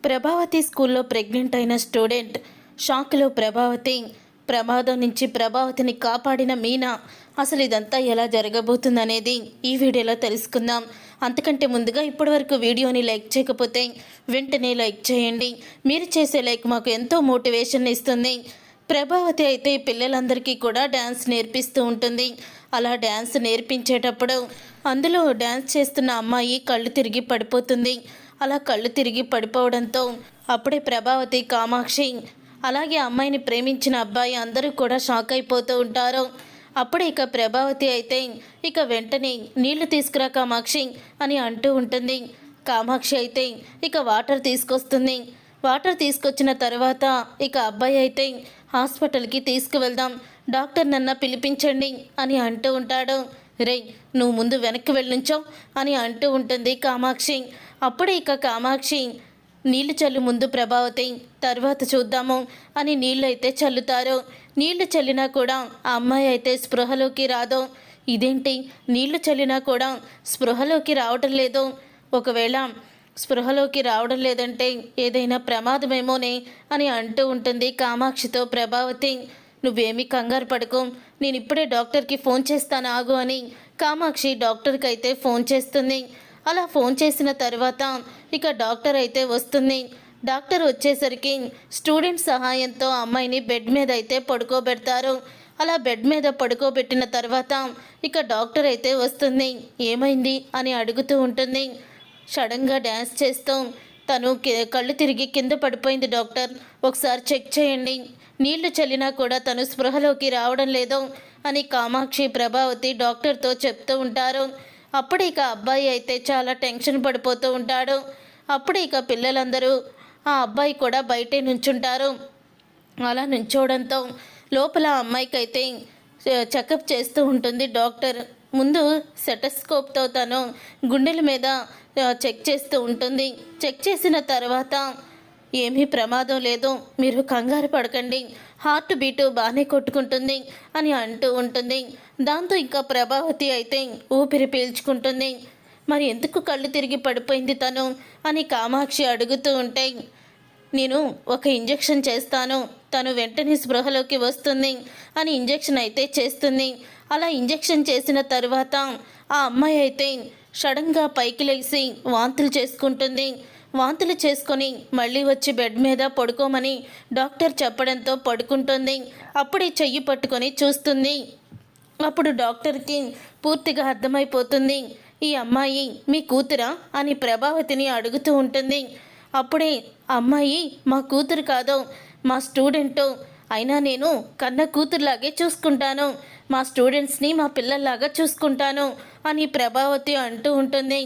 ప్రభావతి స్కూల్లో ప్రెగ్నెంట్ అయిన స్టూడెంట్ షాక్లో ప్రభావతి, ప్రమాదం నుంచి ప్రభావతిని కాపాడిన మీనా. అసలు ఇదంతా ఎలా జరగబోతుందనేది ఈ వీడియోలో తెలుసుకుందాం. అంతకంటే ముందుగా ఇప్పటివరకు వీడియోని లైక్ చేయకపోతే వెంటనే లైక్ చేయండి. మీరు చేసే లైక్ మాకు ఎంతో మోటివేషన్ ఇస్తుంది. ప్రభావతి అయితే పిల్లలందరికీ కూడా డ్యాన్స్ నేర్పిస్తూ ఉంటుంది. అలా డ్యాన్స్ నేర్పించేటప్పుడు అందులో డ్యాన్స్ చేస్తున్న అమ్మాయి కళ్ళు తిరిగి పడిపోతుంది. అలా కళ్ళు తిరిగి పడిపోవడంతో అప్పుడే ప్రభావతి, కామాక్షి, అలాగే అమ్మాయిని ప్రేమించిన అబ్బాయి అందరూ కూడా షాక్ అయిపోతూ ఉంటారు. అప్పుడే ఇక ప్రభావతి అయితే ఇక వెంటనే నీళ్లు తీసుకురా కామాక్షి అని అంటూ ఉంటుంది. కామాక్షి అయితే ఇక వాటర్ తీసుకొస్తుంది. వాటర్ తీసుకొచ్చిన తర్వాత ఇక అబ్బాయి అయితే హాస్పిటల్కి తీసుకువెళ్దాం, డాక్టర్ నన్న పిలిపించండి అని అంటూ ఉంటాడు. రే, నువ్వు ముందు వెనక్కి వెళ్ళుంచో అని అంటూ ఉంటుంది కామాక్షి. అప్పుడే ఇక కామాక్షి నీళ్లు చల్లు ముందు ప్రభావతి, తర్వాత చూద్దాము అని నీళ్ళు అయితే చల్లుతారు. నీళ్లు చల్లినా కూడా ఆ అమ్మాయి అయితే స్పృహలోకి రాదు. ఇదేంటి, నీళ్లు చల్లినా కూడా స్పృహలోకి రావడం లేదు? ఒకవేళ స్పృహలోకి రావడం లేదంటే ఏదైనా ప్రమాదమేమోనే అని అంటూ ఉంటుంది కామాక్షితో ప్రభావతి. నువ్వేమీ కంగారు పడకు, నేను ఇప్పుడే డాక్టర్కి ఫోన్ చేస్తాను ఆగు అని కామాక్షి డాక్టర్కి అయితే ఫోన్ చేస్తుంది. అలా ఫోన్ చేసిన తర్వాత ఇక డాక్టర్ అయితే వస్తుంది. డాక్టర్ వచ్చేసరికి స్టూడెంట్ సహాయంతో అమ్మాయిని బెడ్ మీద అయితే పడుకోబెడతారు. అలా బెడ్ మీద పడుకోబెట్టిన తర్వాత ఇక డాక్టర్ అయితే వస్తుంది. ఏమైంది అని అడుగుతూ ఉంటుంది. సడన్గా డ్యాన్స్ చేస్తూ తను కళ్ళు తిరిగి కింద పడిపోయింది డాక్టర్, ఒకసారి చెక్ చేయండి, నీళ్లు చల్లినా కూడా తను స్పృహలోకి రావడం లేదు అని కామాక్షి, ప్రభావతి డాక్టర్తో చెప్తూ ఉంటారు. అప్పుడు ఇక అబ్బాయి అయితే చాలా టెన్షన్ పడిపోతూ ఉంటాడు. అప్పుడు ఇక పిల్లలందరూ ఆ అబ్బాయి కూడా బయటే నుంచుంటారు. అలా నుంచోవడంతో లోపల అమ్మాయికి అయితే చెకప్ చేస్తూ ఉంటుంది డాక్టర్. ముందు సెటస్కోప్తో తను గుండెల మీద చెక్ చేస్తూ ఉంటుంది. చెక్ చేసిన తర్వాత ఏమీ ప్రమాదం లేదు, మీరు కంగారు పడకండి, హార్ట్ బీటు బాగానే కొట్టుకుంటుంది అని అంటూ ఉంటుంది. దాంతో ఇంకా ప్రభావతి అయితే ఊపిరి పీల్చుకుంటుంది. మరి ఎందుకు కళ్ళు తిరిగి పడిపోయింది తను అని కామాక్షి అడుగుతూ ఉంటే, నేను ఒక ఇంజెక్షన్ చేస్తాను, తను వెంటనే స్పృహలోకి వస్తుంది అని ఇంజెక్షన్ అయితే చేస్తుంది. అలా ఇంజెక్షన్ చేసిన తర్వాత ఆ అమ్మాయి అయితే సడన్గా పైకి లేచి వాంతులు చేసుకుంటుంది. వాంతులు చేసుకొని మళ్ళీ వచ్చి బెడ్ మీద పడుకోమని డాక్టర్ చెప్పడంతో పడుకుంటుంది. అప్పుడే చెయ్యి పట్టుకొని చూస్తుంది. అప్పుడు డాక్టర్కి పూర్తిగా అర్థమైపోతుంది, ఈ అమ్మాయి మీ కూతురా అని ప్రభావతిని అడుగుతూ ఉంటుంది. అప్పుడే అమ్మాయి మా కూతురు కాదు, మా స్టూడెంటు, అయినా నేను కన్న కూతురులాగే చూసుకుంటాను, మా స్టూడెంట్స్ని మా పిల్లల్లాగా చూసుకుంటాను అని ప్రభావతి అంటూ ఉంటుంది.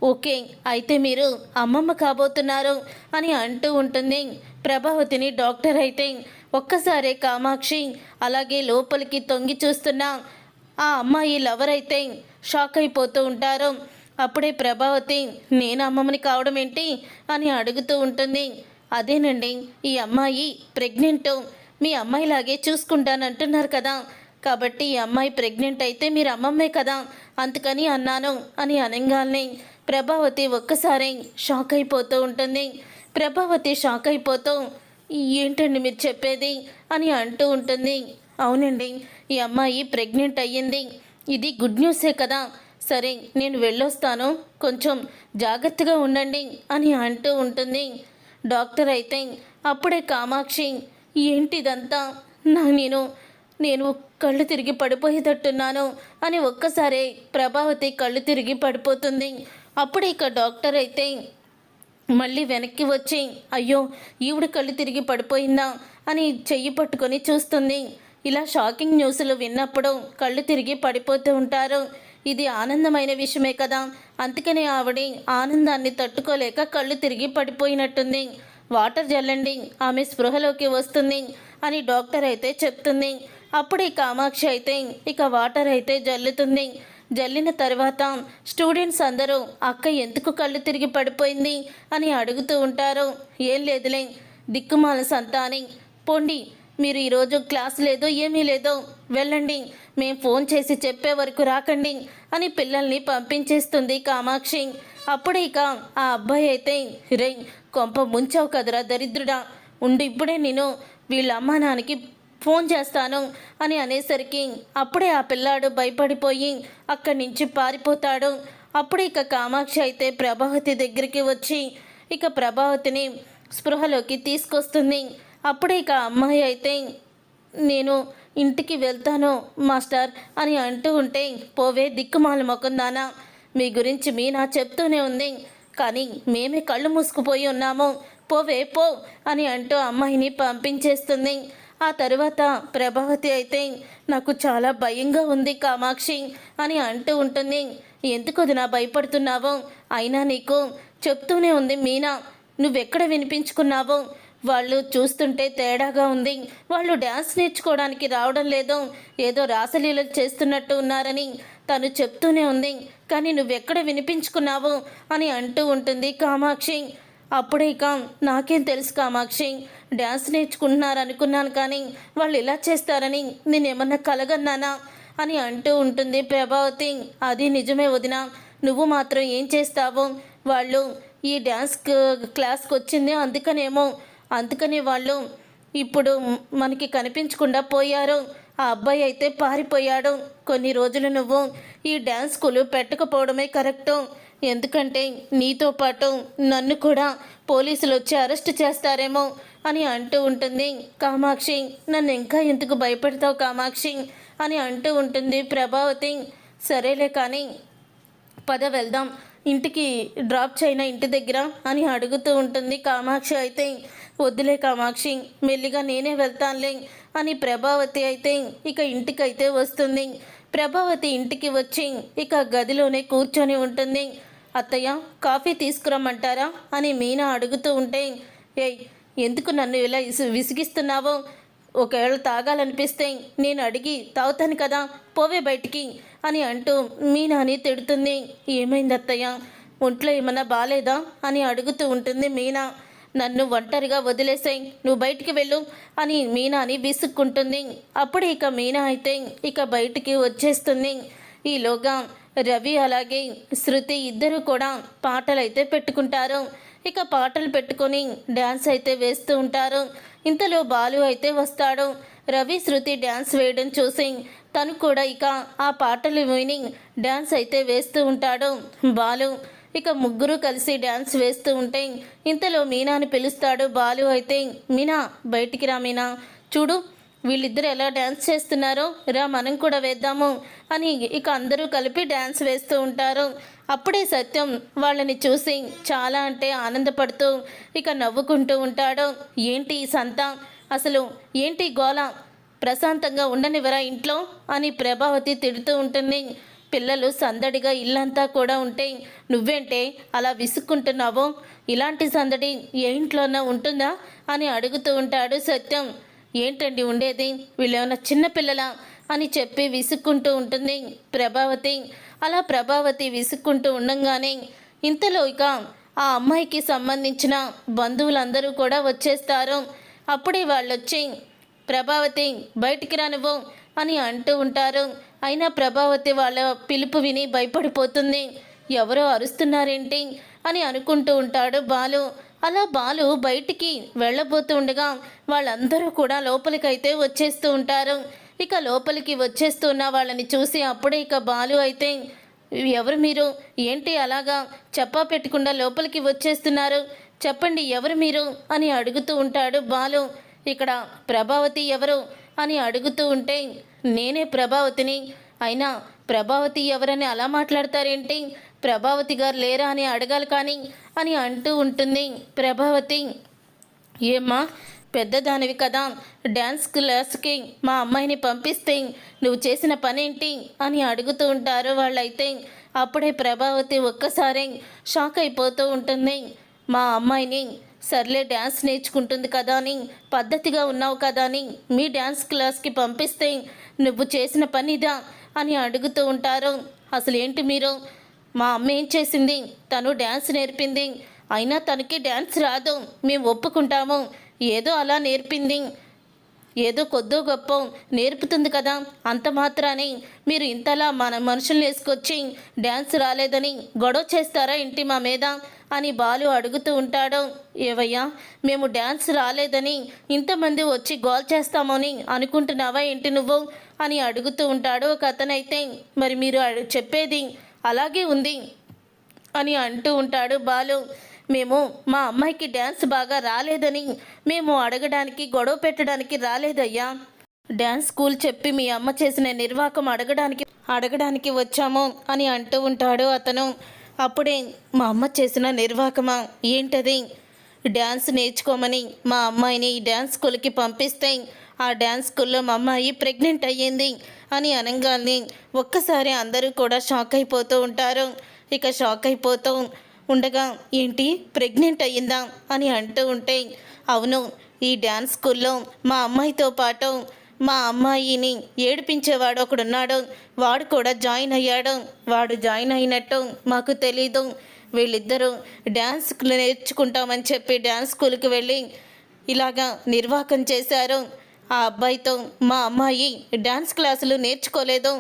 ఓకే, అయితే మీరు అమ్మమ్మ కాబోతున్నారు అని అంటూ ఉంటుంది ప్రభావతిని డాక్టర్. అయితే ఒక్కసారే కామాక్షి అలాగే లోపలికి తొంగి చూస్తున్న ఆ అమ్మాయి లవర్ అయితే షాక్ అయిపోతూ ఉంటారు. అప్పుడే ప్రభావతి, నేను అమ్మమ్మని కావడం ఏంటి అని అడుగుతూ ఉంటుంది. అదేనండి, ఈ అమ్మాయి ప్రెగ్నెంట్, మీ అమ్మాయిలాగే చూసుకుంటానంటున్నారు కదా, కాబట్టి ఈ అమ్మాయి ప్రెగ్నెంట్ అయితే మీరు అమ్మమ్మే కదా, అందుకని అన్నాను అని అనగానే ప్రభావతి ఒక్కసారి షాక్ అయిపోతూ ఉంటుంది. ప్రభావతి షాక్ అయిపోతూ ఏంటండి మీరు చెప్పేది అని అంటూ ఉంటుంది. అవునండి, ఈ అమ్మాయి ప్రెగ్నెంట్ అయ్యింది, ఇది గుడ్ న్యూసే కదా, సరే నేను వెళ్ళొస్తాను, కొంచెం జాగ్రత్తగా ఉండండి అని అంటూ ఉంటుంది డాక్టర్. అయితే అప్పుడే కామాక్షి, ఏంటిదంతా, నేను కళ్ళు తిరిగి పడిపోయేటట్టున్నాను అని ఒక్కసారి ప్రభావతి కళ్ళు తిరిగి పడిపోతుంది. అప్పుడు ఇక డాక్టర్ అయితే మళ్ళీ వెనక్కి వచ్చి, అయ్యో ఈవిడ కళ్ళు తిరిగి పడిపోయిందా అని చెయ్యి పట్టుకొని చూస్తుంది. ఇలా షాకింగ్ న్యూస్లు విన్నప్పుడు కళ్ళు తిరిగి పడిపోతూ ఉంటారు. ఇది ఆనందమైన విషయమే కదా, అందుకనే ఆవిడ ఆనందాన్ని తట్టుకోలేక కళ్ళు తిరిగి పడిపోయినట్టుంది, వాటర్ జల్లండి, ఆమె స్పృహలోకి వస్తుంది అని డాక్టర్ అయితే చెప్తుంది. అప్పుడే కామాక్షి అయితే ఇక వాటర్ అయితే జల్లుతుంది. జల్లిన తర్వాత స్టూడెంట్స్ అందరూ అక్క ఎందుకు కళ్ళు తిరిగి పడిపోయింది అని అడుగుతూ ఉంటారు. ఏం లేదులే, దిక్కుమాల సంత అని, పోండి, మీరు ఈరోజు క్లాస్ లేదు, ఏమీ లేదు, వెళ్ళండి, మేము ఫోన్ చేసి చెప్పే వరకు రాకండి అని పిల్లల్ని పంపించేస్తుంది కామాక్షి. అప్పుడే ఇక ఆ అబ్బాయి అయితే, రే కొంప ముంచావు కదరా దరిద్రుడా. ఉండి ఇప్పుడే నేను వీళ్ళ అమ్మా నాన్నకి ఫోన్ చేస్తాను అని అనేసరికి అప్పుడే ఆ పిల్లాడు భయపడిపోయి అక్కడి నుంచి పారిపోతాడు. అప్పుడు ఇక కామాక్షి అయితే ప్రభావతి దగ్గరికి వచ్చి ఇక ప్రభావతిని స్పృహలోకి తీసుకొస్తుంది. అప్పుడే ఇక అమ్మాయి అయితే నేను ఇంటికి వెళ్తాను మాస్టర్ అని అంటూ ఉంటే, పోవే దిక్కుమాల మొకందానా, మీ గురించి మీనా చెప్తూనే ఉంది కానీ మేమే కళ్ళు మూసుకుపోయి ఉన్నాము, పోవే పో అని అంటూ అమ్మాయిని పంపించేస్తుంది. ఆ తరువాత ప్రభావతి అయితే నాకు చాలా భయంగా ఉంది కామాక్షి అని అంటూ ఉంటుంది. ఎందుకు వదినా భయపడుతున్నావో, అయినా నీకు చెప్తూనే ఉంది మీనా, నువ్వెక్కడ వినిపించుకున్నావో, వాళ్ళు చూస్తుంటే తేడాగా ఉంది, వాళ్ళు డ్యాన్స్ నేర్చుకోవడానికి రావడం లేదు, ఏదో రాసలీలలు చేస్తున్నట్టు ఉన్నారని తను చెప్తూనే ఉంది, కానీ నువ్వెక్కడ వినిపించుకున్నావు అని అంటూ ఉంటుంది కామాక్షి. అప్పుడే ఇక నాకేం తెలుసు కామాక్షి, డ్యాన్స్ నేర్చుకుంటున్నారనుకున్నాను కానీ వాళ్ళు ఇలా చేస్తారని నేనేమన్నా కలగన్నానా అని అంటూ ఉంటుంది ప్రభావతి. అది నిజమే వదిన, నువ్వు మాత్రం ఏం చేస్తావు, వాళ్ళు ఈ డ్యాన్స్ క్లాస్కి వచ్చింది అందుకనే వాళ్ళు ఇప్పుడు మనకి కనిపించకుండా పోయారు. ఆ అబ్బాయి అయితే పారిపోయాడు. కొన్ని రోజులు నువ్వు ఈ డ్యాన్స్ స్కూలు పెట్టకపోవడమే కరెక్టు, ఎందుకంటే నీతో పాటు నన్ను కూడా పోలీసులు వచ్చి అరెస్ట్ చేస్తారేమో అని అంటూ ఉంటుంది కామాక్షి. నన్ను ఇంకా ఎందుకు భయపెడతావు కామాక్షి అని అంటూ ఉంటుంది ప్రభావతి. సరేలే కానీ పద వెళ్దాం, ఇంటికి డ్రాప్ చేయనా ఇంటి దగ్గర అని అడుగుతూ ఉంటుంది కామాక్షి. అయితే వద్దులే కామాక్షి, మెల్లిగా నేనే వెళ్తానులే అని ప్రభావతి అయితే ఇక ఇంటికైతే వస్తుంది. ప్రభావతి ఇంటికి వచ్చి ఇక గదిలోనే కూర్చొని ఉంటుంది. అత్తయ్య కాఫీ తీసుకురమ్మంటారా అని మీనా అడుగుతూ ఉంటే, ఏయ్ ఎందుకు నన్ను ఇలా విసిగిస్తున్నావో, ఒకవేళ తాగాలనిపిస్తే నేను అడిగి తాగుతాను కదా, పోవే బయటికి అని అంటూ మీనాని తిడుతుంది. ఏమైంది అత్తయ్య, ఒంట్లో ఏమన్నా బాలేదా అని అడుగుతూ ఉంటుంది మీనా. నన్ను ఒంటరిగా వదిలేసాయి, నువ్వు బయటికి వెళ్ళు అని మీనాని విసుక్కుంటుంది. అప్పుడు ఇక మీనా అయితే ఇక బయటికి వచ్చేస్తుంది. ఈలోగా రవి అలాగే శృతి ఇద్దరు కూడా పాటలైతే పెట్టుకుంటారు. ఇక పాటలు పెట్టుకొని డ్యాన్స్ అయితే వేస్తూ ఉంటారు. ఇంతలో బాలు అయితే వస్తాడు. రవి శృతి డ్యాన్స్ వేయడం చూసి తను కూడా ఇక ఆ పాటలు విని డ్యాన్స్ అయితే వేస్తూ ఉంటాడు. బాలు ఇక ముగ్గురు కలిసి డ్యాన్స్ వేస్తూ ఉంటే ఇంతలో మీనాని పిలుస్తాడు బాలు. అయితే మీనా బయటికి రా మీనా, చూడు వీళ్ళిద్దరు ఎలా డ్యాన్స్ చేస్తున్నారో, రా మనం కూడా వేద్దాము అని ఇక అందరూ కలిపి డ్యాన్స్ వేస్తూ ఉంటారు. అప్పుడే సత్యం వాళ్ళని చూసి చాలా అంటే ఆనందపడుతూ ఇక నవ్వుకుంటూ ఉంటాడు. ఏంటి ఈ సంత, అసలు ఏంటి గోల, ప్రశాంతంగా ఉండనివరా ఇంట్లో అని ప్రభావతి తిడుతూ ఉంటుంది. పిల్లలు సందడిగా ఇల్లంతా కూడా ఉంటే నువ్వేంటే అలా విసుక్కుంటున్నావో, ఇలాంటి సందడి ఏ ఇంట్లోనా ఉంటుందా అని అడుగుతూ ఉంటాడు సత్యం. ఏంటండి ఉండేది, వీళ్ళేమన్నా చిన్నపిల్లలా అని చెప్పి విసుక్కుంటూ ఉంటుంది ప్రభావతి. అలా ప్రభావతి విసుక్కుంటూ ఉండంగానే ఇంతలో ఇక ఆ అమ్మాయికి సంబంధించిన బంధువులందరూ కూడా వచ్చేస్తారు. అప్పుడే వాళ్ళు వచ్చి ప్రభావతి బయటికి రానివ్వు అని అంటూ ఉంటారు. అయినా ప్రభావతి వాళ్ళ పిలుపు విని భయపడిపోతుంది. ఎవరో అరుస్తున్నారేంటి అని అనుకుంటూ ఉంటాడు బాలు. అలా బాలు బయటికి వెళ్ళబోతూ ఉండగా వాళ్ళందరూ కూడా లోపలికైతే వచ్చేస్తూ ఉంటారు. ఇక లోపలికి వచ్చేస్తున్న వాళ్ళని చూసి అప్పుడే ఇక బాలు అయితే, ఎవరు మీరు, ఏంటి అలాగా చెప్పా పెట్టకుండా లోపలికి వచ్చేస్తున్నారు, చెప్పండి ఎవరు మీరు అని అడుగుతూ ఉంటాడు బాలు. ఇక్కడ ప్రభావతి ఎవరు అని అడుగుతూ ఉంటే, నేనే ప్రభావతిని, అయినా ప్రభావతి ఎవరని అలా మాట్లాడతారేంటి, ప్రభావతి గారు లేరా అని అడగాలి కానీ అని అంటూ ఉంటుంది ప్రభావతి. ఏమ్మా పెద్దదానివి కదా, డ్యాన్స్ క్లాస్కి మా అమ్మాయిని పంపిస్తే నువ్వు చేసిన పనేంటి అని అడుగుతూ ఉంటారు వాళ్ళైతే. అప్పుడే ప్రభావతి ఒక్కసారి షాక్ అయిపోతూ ఉంటుంది. మా అమ్మాయిని సర్లే డ్యాన్స్ నేర్చుకుంటుంది కదా అని, పద్ధతిగా ఉన్నావు కదా అని మీ డ్యాన్స్ క్లాస్కి పంపిస్తే నువ్వు చేసిన పనిదా అని అడుగుతూ ఉంటారు. అసలు ఏంటి మీరు, మా అమ్మ ఏం చేసింది, తను డ్యాన్స్ నేర్పింది, అయినా తనకి డ్యాన్స్ రాదు, మేము ఒప్పుకుంటాము, ఏదో అలా నేర్పింది, ఏదో కొద్దో గొప్ప నేర్పుతుంది కదా, అంత మాత్రాన్ని మీరు ఇంతలా మన మనుషుల్ని వేసుకొచ్చి డ్యాన్స్ రాలేదని గొడవ చేస్తారా ఏంటి మా మీద అని బాలు అడుగుతూ ఉంటాడు. ఏవయ్యా, మేము డ్యాన్స్ రాలేదని ఇంతమంది వచ్చి గోల్ చేస్తామని అనుకుంటున్నావా ఏంటి నువ్వు అని అడుగుతూ ఉంటాడు ఒక అతనైతే. మరి మీరు చెప్పేది అలాగే ఉంది అని అంటూ ఉంటాడు బాలు. మేము మా అమ్మాయికి డ్యాన్స్ బాగా రాలేదని మేము అడగడానికి గొడవ పెట్టడానికి రాలేదయ్యా. డ్యాన్స్ స్కూల్ చెప్పి మీ అమ్మ చేసిన నిర్వాకం అడగడానికి వచ్చాము అని అంటూ ఉంటాడు అతను. అప్పుడే మా అమ్మ చేసిన నిర్వాకమా ఏంటది? డ్యాన్స్ నేర్చుకోమని మా అమ్మాయిని డ్యాన్స్ స్కూల్కి పంపిస్తే ఆ డ్యాన్స్ స్కూల్లో మా అమ్మాయి ప్రెగ్నెంట్ అయ్యింది అని అనగానే ఒక్కసారి అందరూ కూడా షాక్ అయిపోతూ ఉంటారు. ఇక షాక్ అయిపోతూ ఉండగా ఏంటి ప్రెగ్నెంట్ అయ్యిందా అని అంటూ ఉంటే, అవును, ఈ డ్యాన్స్ స్కూల్లో మా అమ్మాయితో పాటు మా అమ్మాయిని ఏడిపించేవాడు ఒకడున్నాడు, వాడు కూడా జాయిన్ అయ్యాడు. వాడు జాయిన్ అయినట్టు మాకు తెలీదు. వీళ్ళిద్దరూ డ్యాన్స్ నేర్చుకుంటామని చెప్పి డ్యాన్స్ స్కూల్కి వెళ్ళి ఇలాగా నిర్వాకం చేశారు. ఆ అబ్బాయితో మా అమ్మాయి డ్యాన్స్ క్లాసులు నేర్చుకోలేదు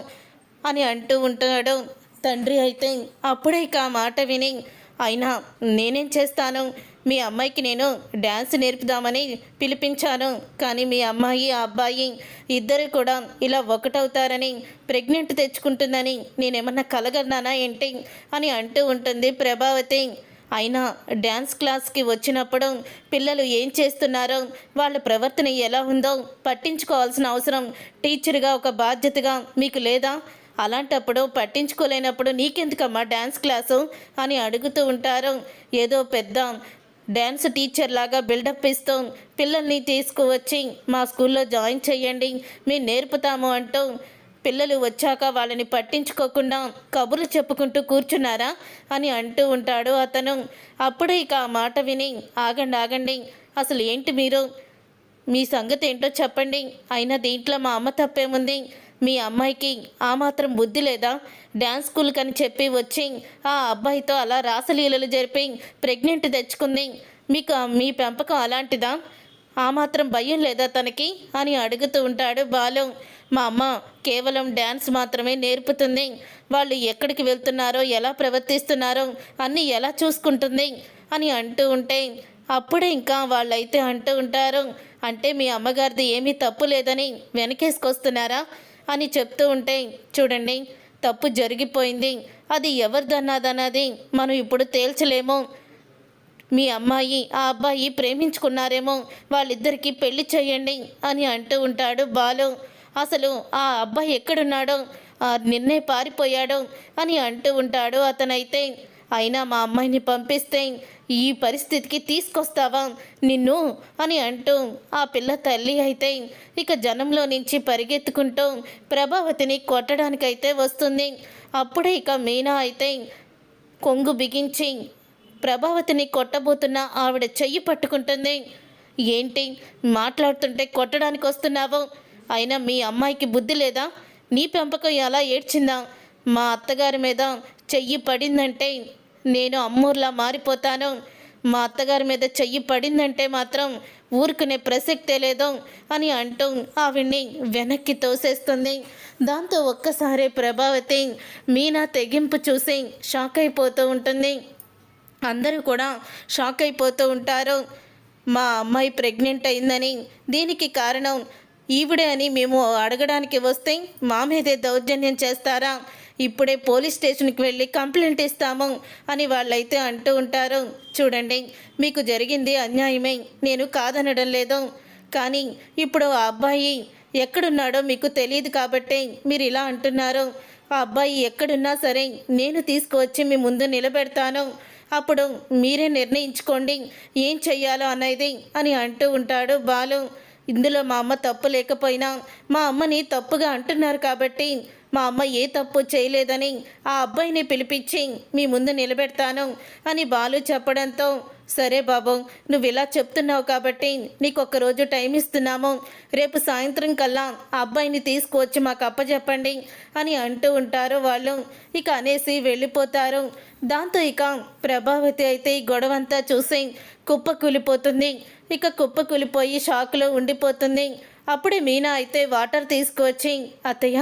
అని అంటూ ఉంటాడు తండ్రి. అయితే అప్పుడే ఇక ఆ మాట విని, అయినా నేనేం చేస్తాను, మీ అమ్మాయికి నేను డ్యాన్స్ నేర్పుదామని పిలిపించాను, కానీ మీ అమ్మాయి ఆ అబ్బాయి ఇద్దరు కూడా ఇలా ఒకటవుతారని ప్రెగ్నెంట్ తెచ్చుకుంటుందని నేనేమన్నా కలగన్నానా ఏంటి అని అంటూ ఉంటుంది ప్రభావతి. అయినా డ్యాన్స్ క్లాస్కి వచ్చినప్పుడు పిల్లలు ఏం చేస్తున్నారో, వాళ్ళ ప్రవర్తన ఎలా ఉందో పట్టించుకోవాల్సిన అవసరం టీచర్గా ఒక బాధ్యతగా మీకు లేదా? అలాంటప్పుడు పట్టించుకోలేనప్పుడు నీకెందుకమ్మా డ్యాన్స్ క్లాసు అని అడుగుతూ ఉంటారు. ఏదో పెద్ద డ్యాన్స్ టీచర్ లాగా బిల్డప్ ఇస్తూ పిల్లల్ని తీసుకువచ్చి మా స్కూల్లో జాయిన్ చేయండి, మేము నేర్పుతాము అంటూ పిల్లలు వచ్చాక వాళ్ళని పట్టించుకోకుండా కబుర్లు చెప్పుకుంటూ కూర్చున్నారా అని అంటూ ఉంటాడు అతను. అప్పుడే ఇక ఆ మాట విని, ఆగండి, అసలు ఏంటి మీరు, మీ సంగతి ఏంటో చెప్పండి. అయినా దీంట్లో మా అమ్మ తప్పేముంది? మీ అమ్మాయికి ఆ మాత్రం బుద్ధి లేదా? డ్యాన్స్ స్కూల్కి అని చెప్పి వచ్చి ఆ అబ్బాయితో అలా రాసలీలలు జరిపి ప్రెగ్నెంట్ తెచ్చుకుంది. మీకు మీ పెంపకం అలాంటిదా? ఆ మాత్రం భయం లేదా తనకి అని అడుగుతూ ఉంటాడు బాలు. మా అమ్మ కేవలం డ్యాన్స్ మాత్రమే నేర్పుతుంది, వాళ్ళు ఎక్కడికి వెళ్తున్నారో ఎలా ప్రవర్తిస్తున్నారో అన్నీ ఎలా చూసుకుంటుంది అని అంటూ ఉంటే, అప్పుడే ఇంకా వాళ్ళైతే అంటూ ఉంటారు, అంటే మీ అమ్మగారిది ఏమీ తప్పు లేదని వెనకేసుకొస్తున్నారా అని చెప్తూ ఉంటే, చూడండి, తప్పు జరిగిపోయింది, అది ఎవరిదన్నదన్నది మనం ఇప్పుడు తేల్చలేము. మీ అమ్మాయి ఆ అబ్బాయి ప్రేమించుకున్నారేమో, వాళ్ళిద్దరికీ పెళ్లి చేయండి అని అంటూ ఉంటాడు బాలు. అసలు ఆ అబ్బాయి ఎక్కడున్నాడో, నిన్నే పారిపోయాడు అని అంటూ ఉంటాడు అతనైతే. అయినా మా అమ్మాయిని పంపిస్తే ఈ పరిస్థితికి తీసుకొస్తావా నిన్ను అని అంటూ ఆ పిల్ల తల్లి అయితే ఇక జనంలో నుంచి పరిగెత్తుకుంటూ ప్రభావతిని కొట్టడానికైతే వస్తుంది. అప్పుడే ఇక మీనా అయితే కొంగు బిగించి ప్రభావతిని కొట్టబోతున్న ఆవిడ చెయ్యి పట్టుకుంటుంది. ఏంటి మాట్లాడుతుంటే కొట్టడానికి వస్తున్నావు? అయినా మీ అమ్మాయికి బుద్ధి లేదా? నీ పెంపకం ఎలా ఏడ్చిందా? మా అత్తగారి మీద చెయ్యి పడిందంటే నేను అమ్మూర్లా మారిపోతాను. మా అత్తగారి మీద చెయ్యి పడిందంటే మాత్రం ఊరుకునే ప్రసక్తే లేదు అని అంటూ ఆవిడ్ని వెనక్కి తోసేస్తుంది. దాంతో ఒక్కసారి ప్రభావతి మీనా తెగింపు చూసి షాక్ అయిపోతూ ఉంటుంది. అందరూ కూడా షాక్ అయిపోతూ ఉంటారు. మా అమ్మాయి ప్రెగ్నెంట్ అయిందని, దీనికి కారణం ఈవిడే అని మేము అడగడానికి వస్తే మా మీదే దౌర్జన్యం చేస్తారా? ఇప్పుడే పోలీస్ స్టేషన్కి వెళ్ళి కంప్లైంట్ ఇస్తాము అని వాళ్ళైతే అంటూ ఉంటారు. చూడండి, మీకు జరిగింది అన్యాయమే, నేను కాదనడం లేదు, కానీ ఇప్పుడు ఆ అబ్బాయి ఎక్కడున్నాడో మీకు తెలియదు కాబట్టి మీరు ఇలా అంటున్నారు. ఆ అబ్బాయి ఎక్కడున్నా సరే నేను తీసుకువచ్చి మీ ముందు నిలబెడతాను, అప్పుడు మీరే నిర్ణయించుకోండి ఏం చెయ్యాలో అనేది అని అంటూ ఉంటాడు బాలు. ఇందులో మా అమ్మ తప్పు లేకపోయినా మా అమ్మని తప్పుగా అంటున్నారు కాబట్టి మా అమ్మ ఏ తప్పు చేయలేదని ఆ అబ్బాయిని పిలిపించి మీ ముందు నిలబెడతాను అని బాలు చెప్పడంతో, సరే బాబు, నువ్వు ఇలా చెప్తున్నావు కాబట్టి నీకు ఒక్కరోజు టైం ఇస్తున్నాము, రేపు సాయంత్రం కల్లా ఆ అబ్బాయిని తీసుకువచ్చి మాకు అప్పచెప్పండి అని అంటూ ఉంటారు వాళ్ళు. ఇక అనేసి వెళ్ళిపోతారు. దాంతో ఇక ప్రభావతి అయితే ఈ గొడవంతా చూసి కుప్పకూలిపోతుంది. ఇక కుప్పకూలిపోయి షాక్లో ఉండిపోతుంది. అప్పుడే మీనా అయితే వాటర్ తీసుకువచ్చి అత్తయ్య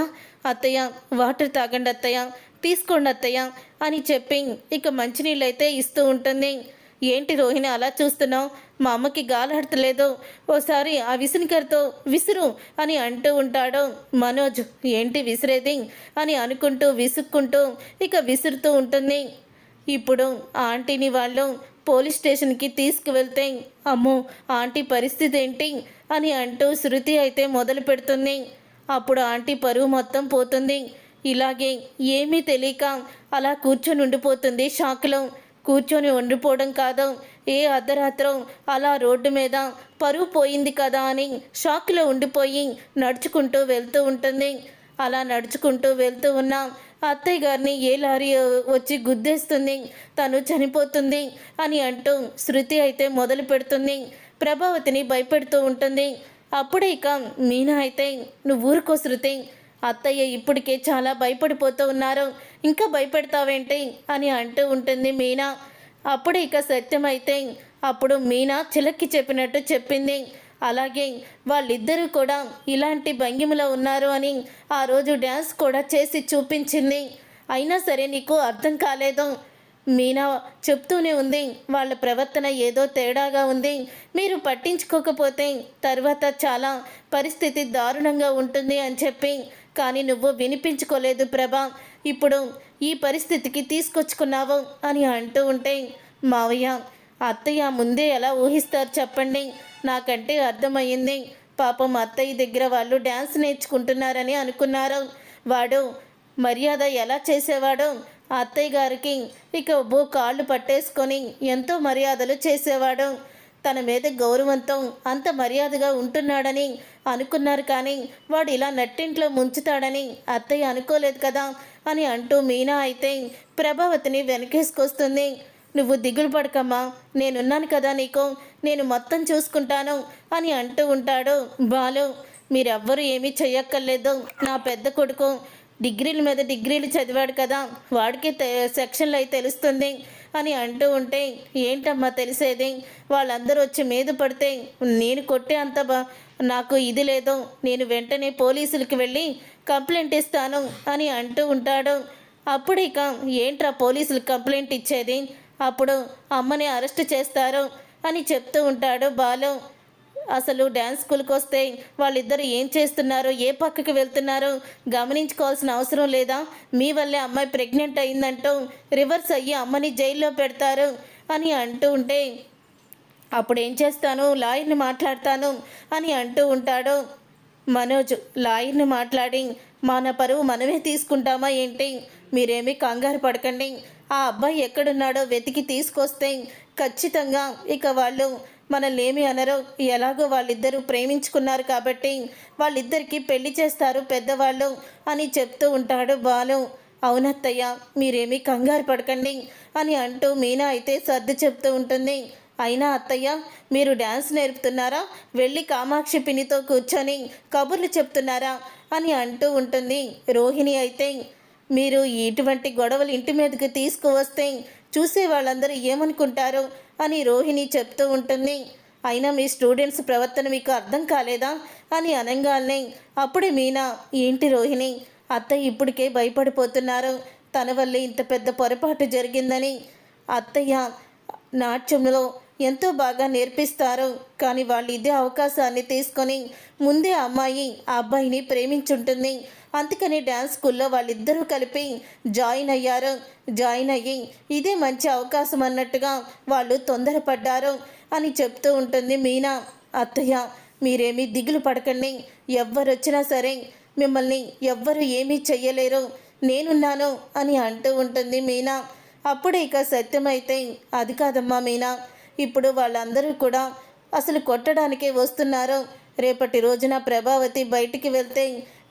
అత్తయ్య వాటర్ తాగండి అత్తయ్య, తీసుకోండి అత్తయ్య అని చెప్పి ఇక మంచినీళ్ళు అయితే ఇస్తూ ఉంటుంది. ఏంటి రోహిణి అలా చూస్తున్నావు? మా అమ్మకి గాలాడతలేదు, ఓసారి ఆ విసునికర్తో విసురు అని అంటూ ఉంటాడు మనోజ్. ఏంటి విసిరేది అని అనుకుంటూ విసుక్కుంటూ ఇక విసురుతూ ఉంటుంది. ఇప్పుడు ఆంటీని వాళ్ళు పోలీస్ స్టేషన్కి తీసుకువెళ్తే అమ్మో ఆంటీ పరిస్థితి ఏంటి అని అంటూ శృతి అయితే మొదలు పెడుతుంది. అప్పుడు ఆంటీ పరువు మొత్తం పోతుంది. ఇలాగే ఏమీ తెలియక అలా కూర్చొని ఉండిపోతుంది షాక్లో. కూర్చొని ఉండిపోవడం కాదు, ఏ అర్ధరాత్రం అలా రోడ్డు మీద పరువు పోయింది కదా అని షాక్లో ఉండిపోయి నడుచుకుంటూ వెళ్తూ ఉంటుంది. అలా నడుచుకుంటూ వెళ్తూ ఉన్న అత్తయ్య గారిని ఏ లారీ వచ్చి గుద్దేస్తుంది, తను చనిపోతుంది అని అంటూ శృతి అయితే మొదలు పెడుతుంది. ప్రభావతిని భయపెడుతూ ఉంటుంది. అప్పుడే ఇక మీనా అయితే నువ్వు ఊరుకో శృతి, అత్తయ్య ఇప్పటికే చాలా భయపడిపోతూ ఉన్నారు, ఇంకా భయపెడతావేంటి అని అంటూ ఉంటుంది మీనా. అప్పుడు ఇక సత్యం అయితే అప్పుడు మీనా చిలక్కి చెప్పినట్టు చెప్పింది. అలాగే వాళ్ళిద్దరూ కూడా ఇలాంటి భంగిమలో ఉన్నారు అని ఆ రోజు డ్యాన్స్ కూడా చేసి చూపించింది. అయినా సరే నీకు అర్థం కాలేదు. మీనా చెప్తూనే ఉంది వాళ్ళ ప్రవర్తన ఏదో తేడాగా ఉంది, మీరు పట్టించుకోకపోతే తర్వాత చాలా పరిస్థితి దారుణంగా ఉంటుంది అని చెప్పి. కానీ నువ్వు వినిపించుకోలేదు ప్రభా, ఇప్పుడు ఈ పరిస్థితికి తీసుకొచ్చుకున్నావు అని అంటూ ఉంటే మావయ్య అత్తయ్య ముందే ఎలా ఊహిస్తారు చెప్పండి, నాకంటే అర్థమయ్యింది. పాపం అత్తయ్య దగ్గర వాళ్ళు డ్యాన్స్ నేర్చుకుంటున్నారని అనుకున్నారు. వాడు మర్యాద ఎలా చేసేవాడో అత్తయ్య గారికి ఇక కాళ్ళు పట్టేసుకొని ఎంతో మర్యాదలు చేసేవాడు. తన మీద గౌరవంతో అంత మర్యాదగా ఉంటున్నాడని అనుకున్నారు. కానీ వాడు ఇలా నట్టింట్లో ముంచుతాడని అత్తయ్య అనుకోలేదు కదా అని అంటూ మీనా అయితే ప్రభావతిని వెనకేసుకొస్తుంది. నువ్వు దిగులు పడకమ్మా, నేనున్నాను కదా నీకు, నేను మొత్తం చూసుకుంటాను అని అంటూ ఉంటాడు బాలు. మీరెవ్వరూ ఏమీ చెయ్యక్కర్లేదు, నా పెద్ద కొడుకు డిగ్రీల మీద డిగ్రీలు చదివాడు కదా, వాడికి సెక్షన్లు అయి తెలుస్తుంది అని అంటూ ఉంటే ఏంటమ్మా తెలిసేది, వాళ్ళందరూ వచ్చి మీద పడితే నేను కొట్టే అంత నాకు ఇది లేదు, నేను వెంటనే పోలీసులకి వెళ్ళి కంప్లైంట్ ఇస్తాను అని అంటూ ఉంటాడు. అప్పుడు ఇక ఏంట్రా పోలీసులకు కంప్లైంట్ ఇచ్చేది, అప్పుడు అమ్మని అరెస్ట్ చేస్తారు అని చెప్తూ ఉంటాడు బాలు. అసలు డ్యాన్స్ స్కూల్కి వస్తే వాళ్ళిద్దరు ఏం చేస్తున్నారు, ఏ పక్కకి వెళ్తున్నారు గమనించుకోవాల్సిన అవసరం లేదా? మీ వల్లే అమ్మాయి ప్రెగ్నెంట్ అయిందంటూ రివర్స్ అయ్యి అమ్మని జైల్లో పెడతారు అని అంటూ ఉంటే అప్పుడు ఏం చేస్తాను, లాయర్ని మాట్లాడతాను అని అంటూ ఉంటాడు మనోజ్. లాయర్ని మాట్లాడి మన పరువు మనమే తీసుకుంటామా ఏంటి, మీరేమీ కంగారు పడకండి, ఆ అబ్బాయి ఎక్కడున్నాడో వెతికి తీసుకొస్తే ఖచ్చితంగా ఇక వాళ్ళు మనల్ని ఏమి అనరు, ఎలాగో వాళ్ళిద్దరూ ప్రేమించుకున్నారు కాబట్టి వాళ్ళిద్దరికీ పెళ్లి చేస్తారు పెద్దవాళ్ళు అని చెప్తూ ఉంటాడు బాలు. అవునత్తయ్య మీరేమీ కంగారు పడకండి అని అంటూ మీనా అయితే సర్ది చెప్తూ ఉంటుంది. అయినా అత్తయ్య మీరు డ్యాన్స్ నేర్పుతున్నారా, వెళ్ళి కామాక్షి పిన్నితో కూర్చొని కబుర్లు చెప్తున్నారా అని అంటూ ఉంటుంది రోహిణి అయితే. మీరు ఇటువంటి గొడవలు ఇంటి మీదకి తీసుకువస్తే చూసే వాళ్ళందరూ ఏమనుకుంటారు అని రోహిణి చెప్తూ ఉంటుంది. అయినా మీ స్టూడెంట్స్ ప్రవర్తన మీకు అర్థం కాలేదా అని అనగానే అప్పుడే మీనా ఏంటి రోహిణి, అత్తయ్య ఇప్పటికే భయపడిపోతున్నారు, తన వల్లే ఇంత పెద్ద పొరపాటు జరిగిందని. అత్తయ్య నాట్యంలో ఎంతో బాగా నేర్పిస్తారు, కానీ వాళ్ళు ఇదే అవకాశాన్ని తీసుకొని ముందే అమ్మాయి ఆ అబ్బాయిని ప్రేమించుంటుంది, అందుకని డ్యాన్స్ స్కూల్లో వాళ్ళిద్దరూ కలిపి జాయిన్ అయ్యారు. జాయిన్ అయ్యి ఇదే మంచి అవకాశం అన్నట్టుగా వాళ్ళు తొందరపడ్డారు అని చెప్తూ ఉంటుంది మీనా. అత్తయ్య మీరేమీ దిగులు పడకండి, ఎవ్వరొచ్చినా సరే మిమ్మల్ని ఎవ్వరు ఏమీ చెయ్యలేరు, నేనున్నాను అని అంటూ ఉంటుంది మీనా. అప్పుడు ఇక సత్యమైతే అది కాదమ్మా మీనా, ఇప్పుడు వాళ్ళందరూ కూడా అసలు కొట్టడానికే వస్తున్నారు, రేపటి రోజున ప్రభావతి బయటికి వెళ్తే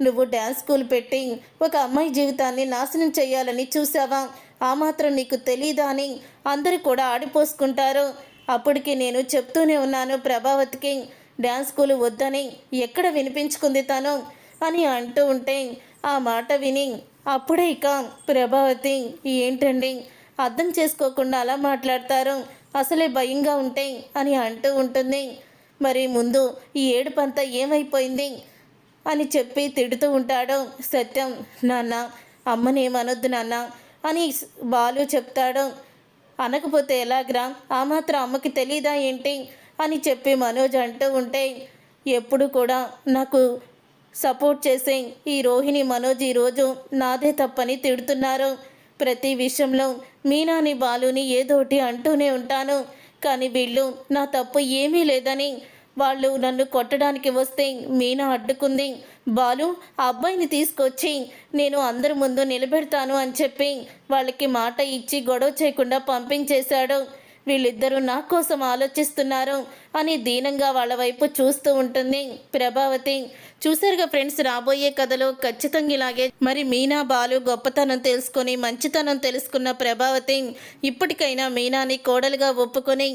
నువ్వు డ్యాన్స్ స్కూల్ పెట్టి ఒక అమ్మాయి జీవితాన్ని నాశనం చేయాలని చూసావా, ఆ మాత్రం నీకు తెలీదా అని అందరూ కూడా ఆడిపోసుకుంటారు. అప్పటికి నేను చెప్తూనే ఉన్నాను ప్రభావతికి డ్యాన్స్ స్కూల్ వద్దని, ఎక్కడ వినిపించుకుంది తను అని అంటూ ఉంటే ఆ మాట విని అప్పుడే ఇక ప్రభావతి ఏంటండి అర్థం చేసుకోకుండా అలా మాట్లాడతారు, అసలే భయంగా ఉంటే అని అంటూ ఉంటుంది. మరి ముందు ఈ ఏడుపంతా ఏమైపోయింది అని చెప్పి తిడుతూ ఉంటాడు సత్యం. నాన్న అమ్మని ఏమనొద్దు నాన్న అని బాలు చెప్తాడు. అనకపోతే ఎలాగ్రా, ఆ మాత్రం అమ్మకి తెలీదా ఏంటి అని చెప్పి మనోజ్ అంటూ ఉంటే, ఎప్పుడు కూడా నాకు సపోర్ట్ చేసే ఈ రోహిణి మనోజ్ ఈరోజు నాదే తప్పని తిడుతున్నారు. ప్రతి విషయంలో మీనాని బాలుని ఏదోటి అంటూనే ఉంటాను, కానీ వీళ్ళు నా తప్పు ఏమీ లేదని వాళ్ళు నన్ను కొట్టడానికి వస్తే మీనా అడ్డుకుంది. బాలు ఆ అబ్బాయిని తీసుకొచ్చి నేను అందరి ముందు నిలబెడతాను అని చెప్పి వాళ్ళకి మాట ఇచ్చి గొడవ చేయకుండా పంపించేశాడు. వీళ్ళిద్దరూ నా కోసం ఆలోచిస్తున్నారు అని దీనంగా వాళ్ళ వైపు చూస్తూ ఉంటుంది ప్రభావతి. చూసారుగా ఫ్రెండ్స్, రాబోయే కథలో ఖచ్చితంగా ఇలాగే మరి మీనా బాలు గొప్పతనం తెలుసుకొని మంచితనం తెలుసుకున్న ప్రభావతి ఇప్పటికైనా మీనాని కోడలుగా ఒప్పుకొని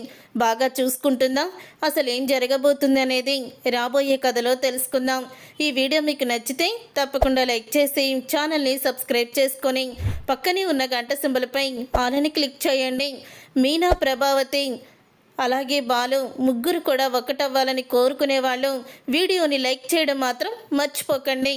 బాగా చూసుకుంటుందా, అసలు ఏం జరగబోతుంది అనేది రాబోయే కథలో తెలుసుకుందాం. ఈ వీడియో మీకు నచ్చితే తప్పకుండా లైక్ చేసి ఛానల్ని సబ్స్క్రైబ్ చేసుకొని పక్కనే ఉన్న గంట సింబల్పై ఆల్ అని క్లిక్ చేయండి. మీనా, ప్రభావతి అలాగే బాలు ముగ్గురు కూడా ఒకటవ్వాలని కోరుకునేవాళ్ళు వీడియోని లైక్ చేయడం మాత్రం మర్చిపోకండి.